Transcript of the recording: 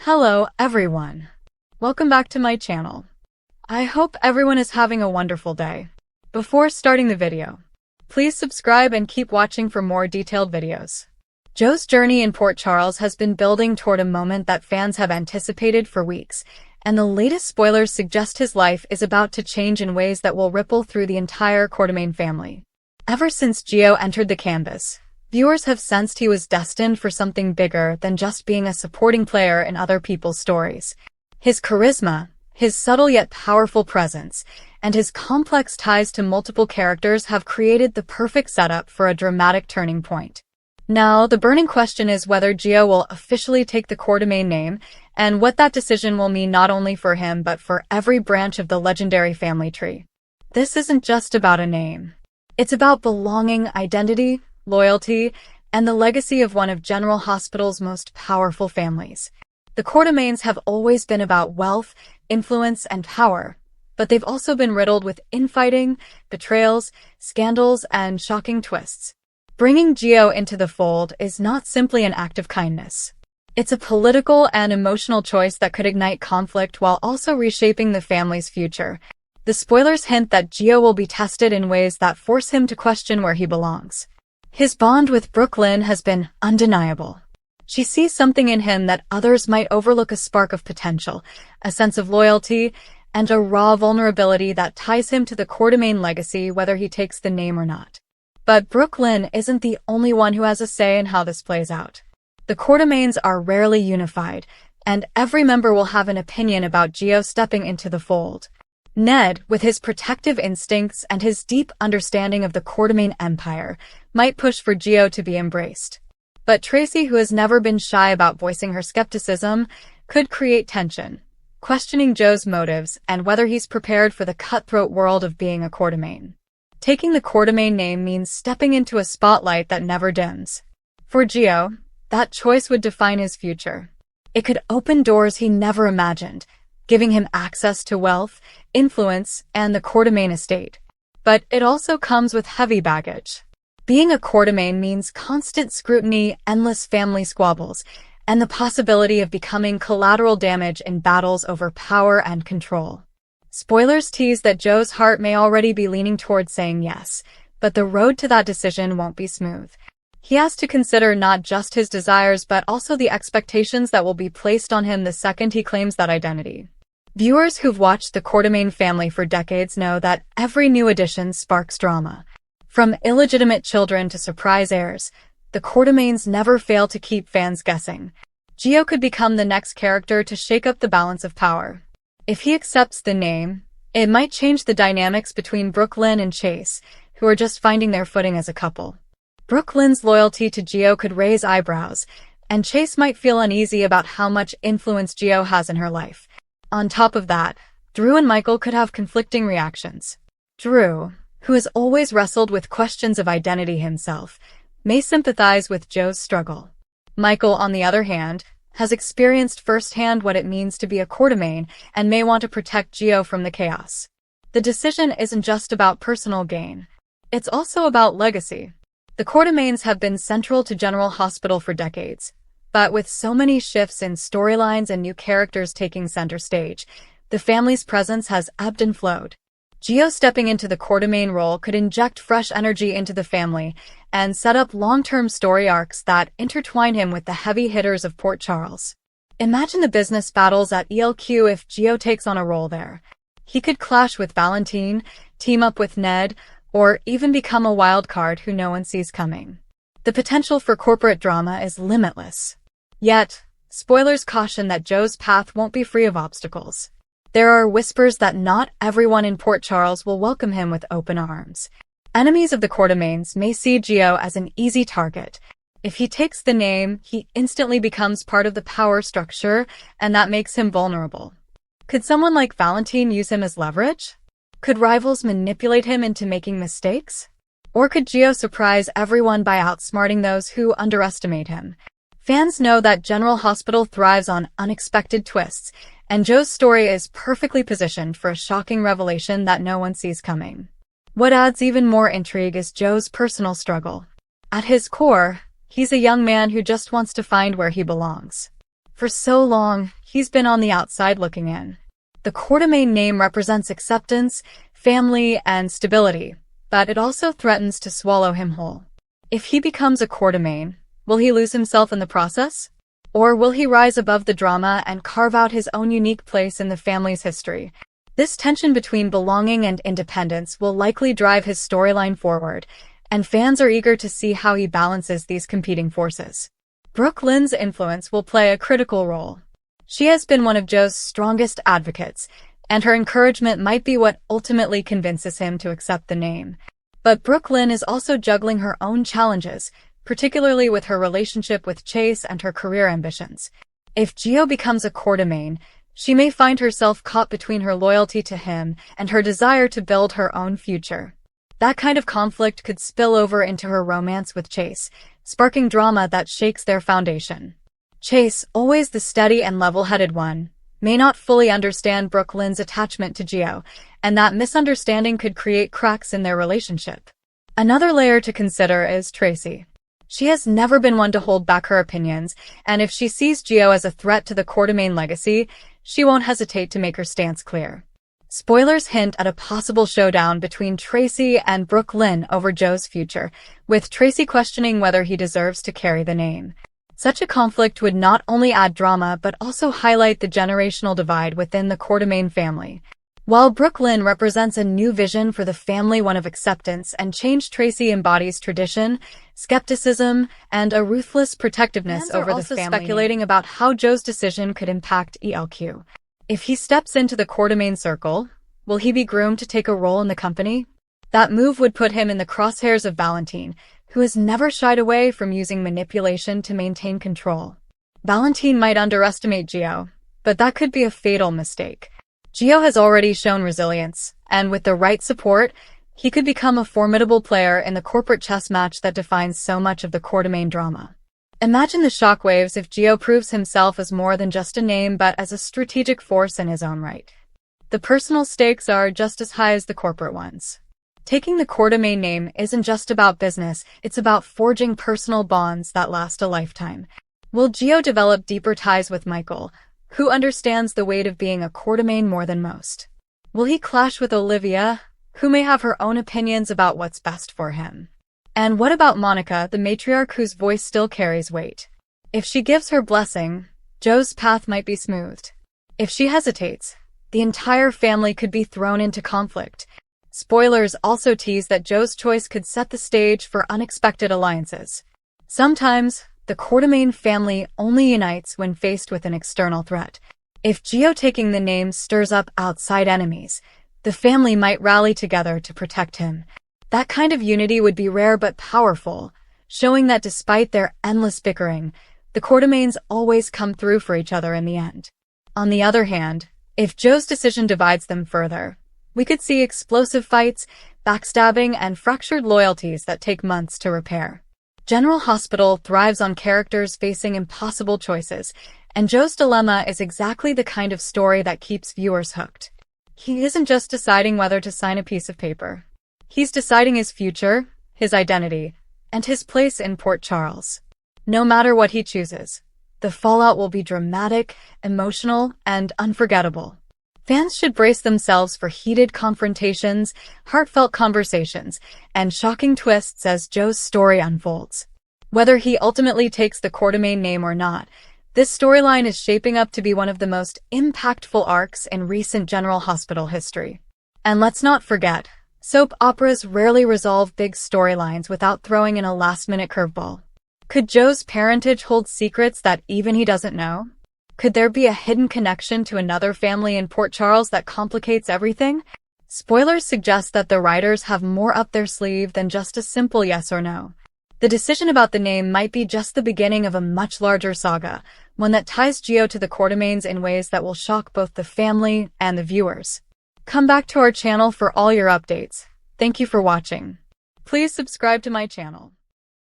Hello, everyone. Welcome back to my channel. I hope everyone is having a wonderful day. Before starting the video, please subscribe and keep watching for more detailed videos. Joe's journey in Port Charles has been building toward a moment that fans have anticipated for weeks, and the latest spoilers suggest his life is about to change in ways that will ripple through the entire Quartermaine family. Ever since Gio entered the canvas, viewers have sensed he was destined for something bigger than just being a supporting player in other people's stories. His charisma, his subtle yet powerful presence, and his complex ties to multiple characters have created the perfect setup for a dramatic turning point. Now, the burning question is whether Gio will officially take the Quartermaine name, and what that decision will mean not only for him but for every branch of the legendary family tree. This isn't just about a name. It's about belonging, identity, loyalty, and the legacy of one of General Hospital's most powerful families. The Quartermaines have always been about wealth, influence, and power, but they've also been riddled with infighting, betrayals, scandals, and shocking twists. Bringing Gio into the fold is not simply an act of kindness. It's a political and emotional choice that could ignite conflict while also reshaping the family's future. The spoilers hint that Gio will be tested in ways that force him to question where he belongs. His bond with Brooklyn has been undeniable. She sees something in him that others might overlook: a spark of potential, a sense of loyalty, and a raw vulnerability that ties him to the Quartermaine legacy whether he takes the name or not. But Brooklyn isn't the only one who has a say in how this plays out. The Quartermaines are rarely unified, and every member will have an opinion about Gio stepping into the fold. Ned, with his protective instincts and his deep understanding of the Quartermaine Empire, might push for Gio to be embraced. But Tracy, who has never been shy about voicing her skepticism, could create tension, questioning Joe's motives and whether he's prepared for the cutthroat world of being a Quartermaine. Taking the Quartermaine name means stepping into a spotlight that never dims. For Gio, that choice would define his future. It could open doors he never imagined, giving him access to wealth, influence, and the Quartermaine estate. But it also comes with heavy baggage. Being a Quartermaine means constant scrutiny, endless family squabbles, and the possibility of becoming collateral damage in battles over power and control. Spoilers tease that Joe's heart may already be leaning towards saying yes, but the road to that decision won't be smooth. He has to consider not just his desires but also the expectations that will be placed on him the second he claims that identity. Viewers who've watched the Quartermaine family for decades know that every new addition sparks drama. From illegitimate children to surprise heirs, the Quartermaines never fail to keep fans guessing. Gio could become the next character to shake up the balance of power. If he accepts the name, it might change the dynamics between Brooklyn and Chase, who are just finding their footing as a couple. Brooklyn's loyalty to Gio could raise eyebrows, and Chase might feel uneasy about how much influence Gio has in her life. On top of that, Drew and Michael could have conflicting reactions. Drew, who has always wrestled with questions of identity himself, may sympathize with Joe's struggle. Michael, on the other hand, has experienced firsthand what it means to be a Quartermaine and may want to protect Gio from the chaos. The decision isn't just about personal gain. It's also about legacy. The Quartermaines have been central to General Hospital for decades, but with so many shifts in storylines and new characters taking center stage, the family's presence has ebbed and flowed. Gio stepping into the Quartermaine role could inject fresh energy into the family and set up long-term story arcs that intertwine him with the heavy hitters of Port Charles. Imagine the business battles at ELQ if Gio takes on a role there. He could clash with Valentine, team up with Ned, or even become a wild card who no one sees coming. The potential for corporate drama is limitless. Yet, spoilers caution that Joe's path won't be free of obstacles. There are whispers that not everyone in Port Charles will welcome him with open arms. Enemies of the Quartermaines may see Gio as an easy target. If he takes the name, he instantly becomes part of the power structure, and that makes him vulnerable. Could someone like Valentine use him as leverage? Could rivals manipulate him into making mistakes? Or could Gio surprise everyone by outsmarting those who underestimate him? Fans know that General Hospital thrives on unexpected twists, and Joe's story is perfectly positioned for a shocking revelation that no one sees coming. What adds even more intrigue is Joe's personal struggle. At his core, he's a young man who just wants to find where he belongs. For so long, he's been on the outside looking in. The Quartermain name represents acceptance, family, and stability, but it also threatens to swallow him whole. If he becomes a Quartermain, will he lose himself in the process? Or will he rise above the drama and carve out his own unique place in the family's history? This tension between belonging and independence will likely drive his storyline forward, and fans are eager to see how he balances these competing forces. Brooke Lynn's influence will play a critical role. She has been one of Joe's strongest advocates, and her encouragement might be what ultimately convinces him to accept the name. But Brooke Lynn is also juggling her own challenges, particularly with her relationship with Chase and her career ambitions. If Gio becomes a Quartermain, she may find herself caught between her loyalty to him and her desire to build her own future. That kind of conflict could spill over into her romance with Chase, sparking drama that shakes their foundation. Chase, always the steady and level-headed one, may not fully understand Brooke Lynn's attachment to Gio, and that misunderstanding could create cracks in their relationship. Another layer to consider is Tracy. She has never been one to hold back her opinions, and if she sees Gio as a threat to the Quartermain legacy, she won't hesitate to make her stance clear. Spoilers hint at a possible showdown between Tracy and Brooke Lynn over Joe's future, with Tracy questioning whether he deserves to carry the name. Such a conflict would not only add drama but also highlight the generational divide within the Quartermain family. While Brooke Lynn represents a new vision for the family, one of acceptance and change, Tracy embodies tradition, skepticism, and a ruthless protectiveness over the family. Speculating about how Joe's decision could impact ELQ. If he steps into the Quartermain circle, will he be groomed to take a role in the company? That move would put him in the crosshairs of Valentine, who has never shied away from using manipulation to maintain control. Valentine might underestimate Gio, but that could be a fatal mistake. Gio has already shown resilience, and with the right support, he could become a formidable player in the corporate chess match that defines so much of the Quartermain drama. Imagine the shockwaves if Gio proves himself as more than just a name but as a strategic force in his own right. The personal stakes are just as high as the corporate ones. Taking the Quartermain name isn't just about business, it's about forging personal bonds that last a lifetime. Will Gio develop deeper ties with Michael, who understands the weight of being a Quartermain more than most? Will he clash with Olivia, who may have her own opinions about what's best for him? And what about Monica, the matriarch whose voice still carries weight? If she gives her blessing, Joe's path might be smoothed. If she hesitates, the entire family could be thrown into conflict. Spoilers also tease that Joe's choice could set the stage for unexpected alliances. Sometimes, the Quartermain family only unites when faced with an external threat. If Gio taking the name stirs up outside enemies, the family might rally together to protect him. That kind of unity would be rare but powerful, showing that despite their endless bickering, the Quartermains always come through for each other in the end. On the other hand, if Joe's decision divides them further, we could see explosive fights, backstabbing, and fractured loyalties that take months to repair. General Hospital thrives on characters facing impossible choices, and Joe's dilemma is exactly the kind of story that keeps viewers hooked. He isn't just deciding whether to sign a piece of paper. He's deciding his future, his identity, and his place in Port Charles. No matter what he chooses, the fallout will be dramatic, emotional, and unforgettable. Fans should brace themselves for heated confrontations, heartfelt conversations, and shocking twists as Joe's story unfolds. Whether he ultimately takes the Quartermain name or not, this storyline is shaping up to be one of the most impactful arcs in recent General Hospital history. And let's not forget, soap operas rarely resolve big storylines without throwing in a last-minute curveball. Could Joe's parentage hold secrets that even he doesn't know? Could there be a hidden connection to another family in Port Charles that complicates everything? Spoilers suggest that the writers have more up their sleeve than just a simple yes or no. The decision about the name might be just the beginning of a much larger saga, one that ties Gio to the Quartermains in ways that will shock both the family and the viewers. Come back to our channel for all your updates. Thank you for watching. Please subscribe to my channel.